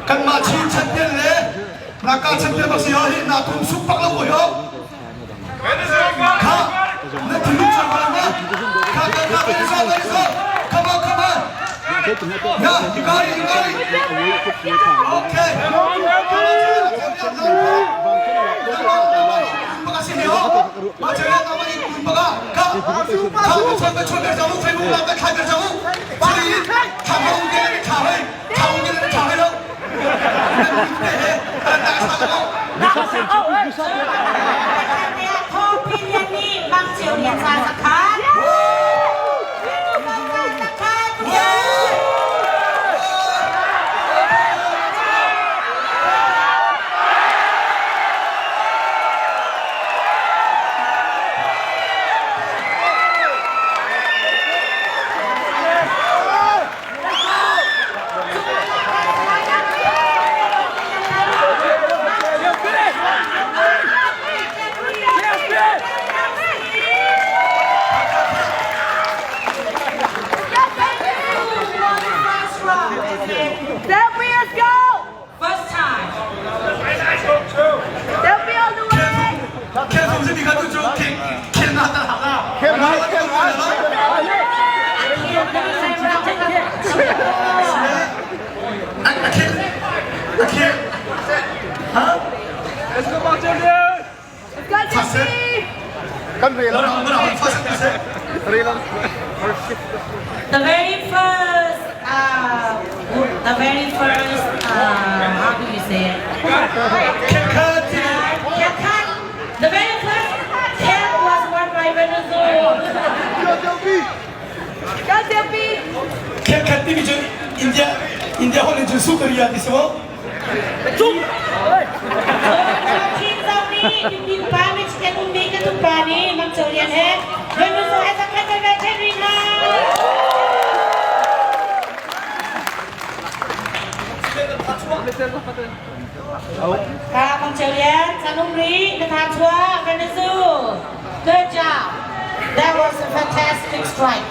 Kan macam cantik le, nak cantik masih hari nak tum supak lah boyo. Kak, nak tunjuk cara mana? Kak, Venuzo, come on. Ya, you got it. Okay. Makasih yo. Macam mana nama ini kumpulan? Kak, kamu coba jauh, Facebook nak kader jauh. Jadi, kamu mungkin kamu lo. Mang Chiều Lian ra sắc khán. The very first, how do you say it? The very first cat was won by Venuzo. Cat TV 중 India 홀린 중 수거리야 있어? 좀. Team Zawhuo di pamit setiap undi ke tumpah ni Mang Chiều Lian Venuzo akan membaca Rina. Kak Mang Chiều Lian, Sanumri, Thazang, Venuzo, good job. That was a fantastic strike.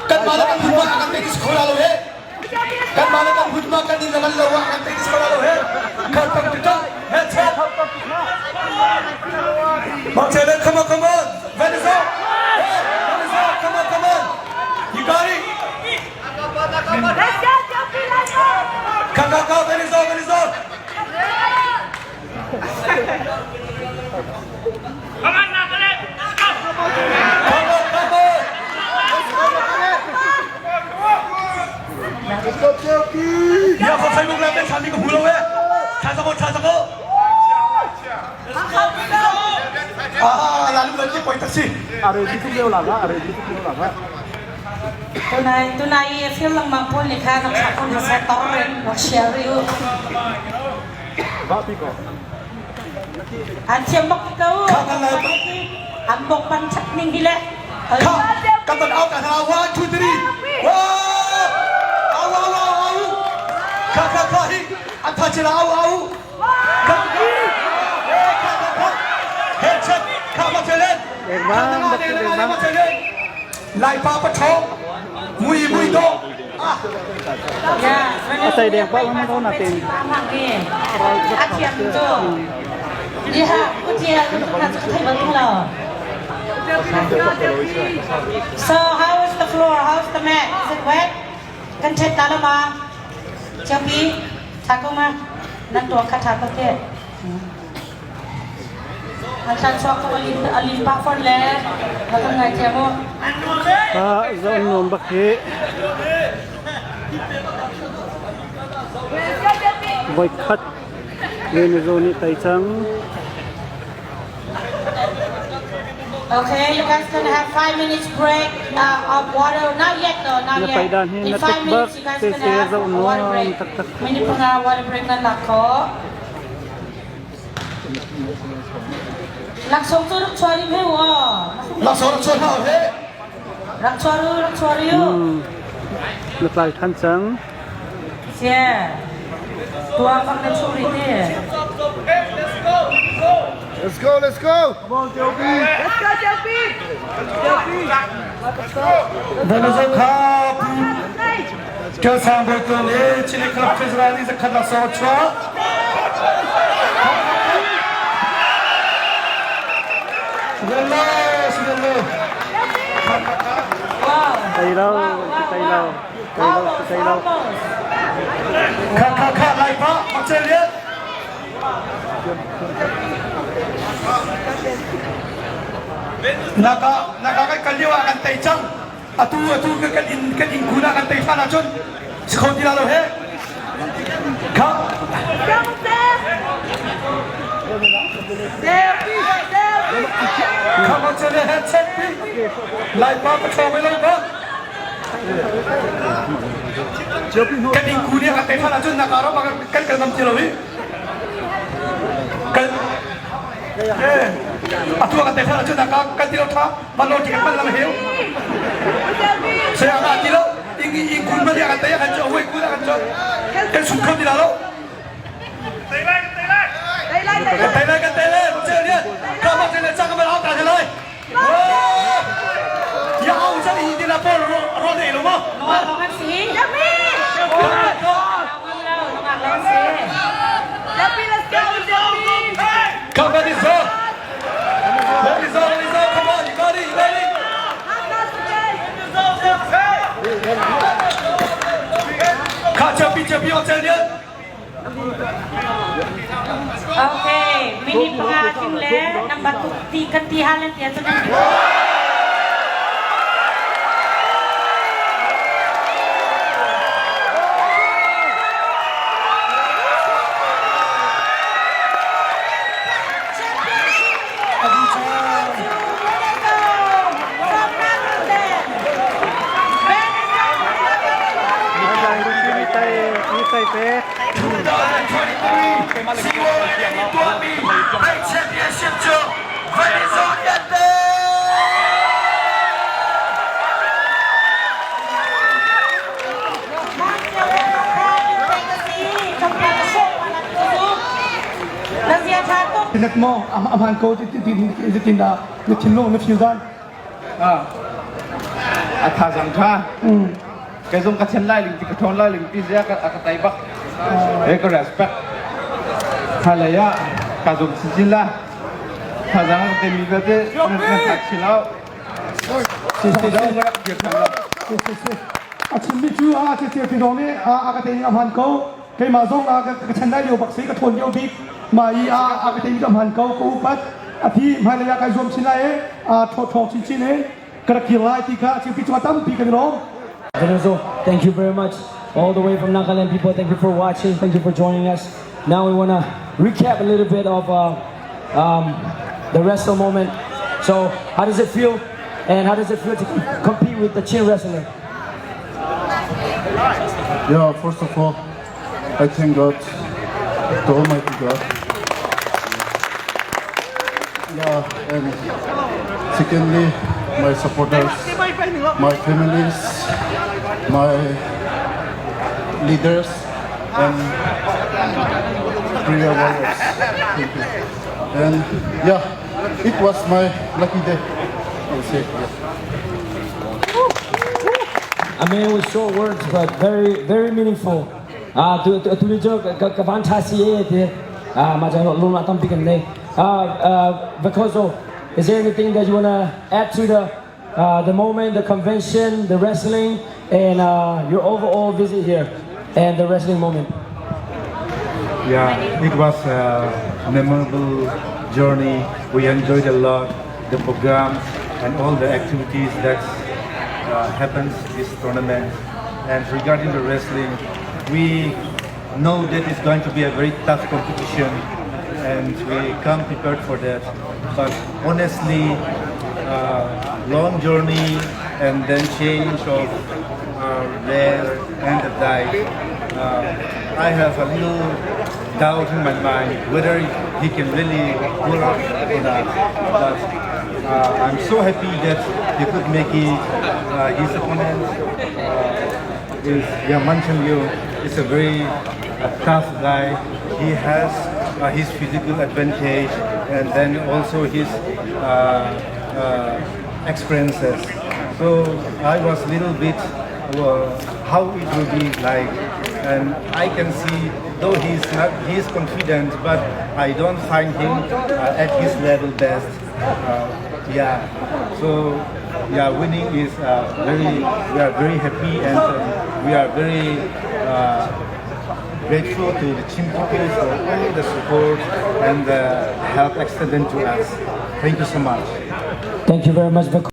Kan malah kan hujma akan pergi sekolah lo he. Kan malah kan hujma kan di dalam lo akan pergi sekolah lo he. Kan betul headset. Mang Chiều Lian, come on. Venuzo, come on. You got it. Go, Venuzo. Come on, Natalie. Ya, kau Facebook live ni kami kebulau ya. Thazang. Lalu lagi poin tersi. Ada itu dia lama. Tunai film lang mangpon ni kan nak sakon sa torrent nak share you. Bapi ko. Ansiam bak kau. Ambok pancak ning gila. Kapan au ka hawa 2 3. Wow. Kakak. Anta jela au. Headset. Kamu jalan. Lai papa chong. Mui do. Ya, Saya dia apa orang tahu natin. Aciam tu. Dia, ujian untuk nak cakap betul lah. So how is the floor? How's the mat? Is it wet? Kan cek dalam mah. Capi, cakap mah. Nanti akan cakap ke. Akan cakap alin pakon le. Akan ngajar mo. Zon nombak ke. Boycott Venuzo ni Thazang. Okay, you guys gonna have 5 minutes break of water. Not yet though, not yet. Napaidanhin In na 5 minutes, you guys tikbak, gonna have a Zawhuo, water break. tak-tak. Mini po nga water break na lako. Laksongto rakchwari me wo. lakso hao he Rakchwaru yo. Naklay Thazang. Yeah. Tua kang na churi ni. Let's go, let's go! Venuzo Cup Thazang berkon Chile Club Festival is a kala sotra Hello Wow. Taylaw. Ka lai pa Australia Naka kaliwa kan tay chang atu kan in guna kan tay phana chon sikhon dila lo he ka ka ma chele he check pi lai pa pa chong lo ba kan in guna kan tay phana chon nakaro ma kan nam chilo hi kan atu kan tay phana chon kan dilo tha ma lo tiket man lam heu saya kan dilo in guna dia kan tay kan cho hoi guna kan cho kan sukhon dila lo Tay lên, một chơi đi. Các bạn chơi chắc các bạn áo cả thế này. Ya áo chắc thì đi là ball rồi này đúng không? Longan si. Dami. Longan si. Dami, let's go, Dami. Come Venuzo. Venuzo, come on, you got it, you got it. Ka champion chơi đi. Okay, mini pangaking le, number 2, kantihan lang tiyan sa nang. Championship to Venuzo Vialte. Tinat mo, amahan ko, tinda, tinlo, na fusion. Thazang cha. Cái dùng cái chân lai linh thì cái thon lai linh thì ra cái tay bắc. Cái respect. Hay là ya cái dùng xin la. Thazang cái mi cái cái thật xin lao. Xin đâu cái việc làm. Chim mi chu che phi dong ni cái tên amahan ko, cái mà dùng cái chân lai điều bác sĩ cái thon điều big, mà cái tên amahan ko upat, thì hay là cái dùng xin lai thon xin này, cái kilai thì cái chim phi chu tampi cái đó. Venuzo, thank you very much. All the way from Nagaland people, thank you for watching, thank you for joining us. Now we want to recap a little bit of the wrestle moment. So, how does it feel? And how does it feel to compete with the Chin wrestler? Yeah, first of all, I thank God, the Almighty God. Yeah, and secondly, my supporters, my families, my leaders, and prayer warriors. Thank you. And yeah, it was my lucky day, I would say. I mean, with short words, but very, very meaningful. Venuzo, is there anything that you want to add to the moment, the convention, the wrestling, and your overall visit here and the wrestling moment? Yeah, it was a memorable journey. We enjoyed a lot the program and all the activities that happens this tournament. And regarding the wrestling, we know that it's going to be a very tough competition, and we come prepared for that. But honestly, long journey and then change of rest and the diet. I have a little doubt in my mind whether he can really pull up or not. But I'm so happy that he could make it. His opponent is Mang is a very tough guy. He has his physical advantage and then also his experiences. So I was a little bit how it will be like, and I can see though he's confident, but I don't find him at his level best. So winning is we are very happy and we are very grateful to the team people for all the support and the help extended to us. Thank you so much. Thank you very much.